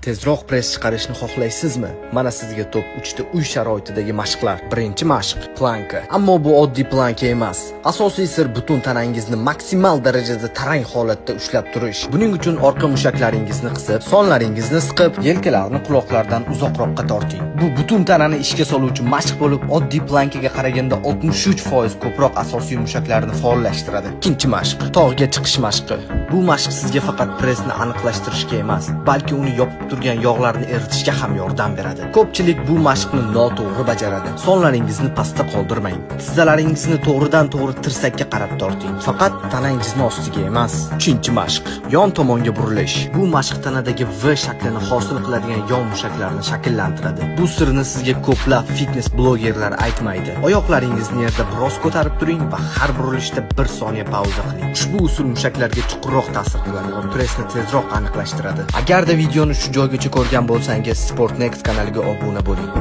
Tezroq press chiqarishni xohlaysizmi? Mana sizga top 3 ta uy sharoitidagi mashqlar. Birinchi mashq planka. Ammo bu oddiy planka emas. Asosiy sir butun tanangizni maksimal darajada tarang holatda ushlab turish. Buning uchun orqa mushaklaringizni qisib, sonlaringizni siqib, yelkalarni quloqlardan uzoqroqqa torting. Bu butun tanani ishga soluvchi mashq bo'lib, oddiy plankaga qaraganda 63% ko'proq asosiy mushaklarni faollashtiradi. Ikkinchi mashq, tog'ga chiqish mashqi. Bu mashq sizga faqat pressni aniqlashtirishga emas, balki uni yopib turgan yog'larni eritishga ham yordam beradi. Ko'pchilik bu mashqni noto'g'ri bajaradi. Sonlaringizni pastda qoldirmang. Tizzalaringizni to'g'ridan-to'g'ri tirsakka qarab torting. Faqat tanangizni ostiga emas. Uchinchi mashq, yon tomonga burilish. Bu mashq tanadagi V shaklini hosil qiladigan yon mushaklarni shakllantiradi. Bu sirni sizga ko'plab fitness blogerlar aytmaydi. Oyoqlaringizni yerda biroz ko'tarib turing va har burilishda 1 soniya pauza qiling. Ushbu usul mushaklarga chuqurroq ta'sir qiladi va pressni tezroq aniqlashtiradi. Agarda videoni shu joygacha ko'rgan bo'lsangiz, Sport Next kanaliga obuna bo'ling.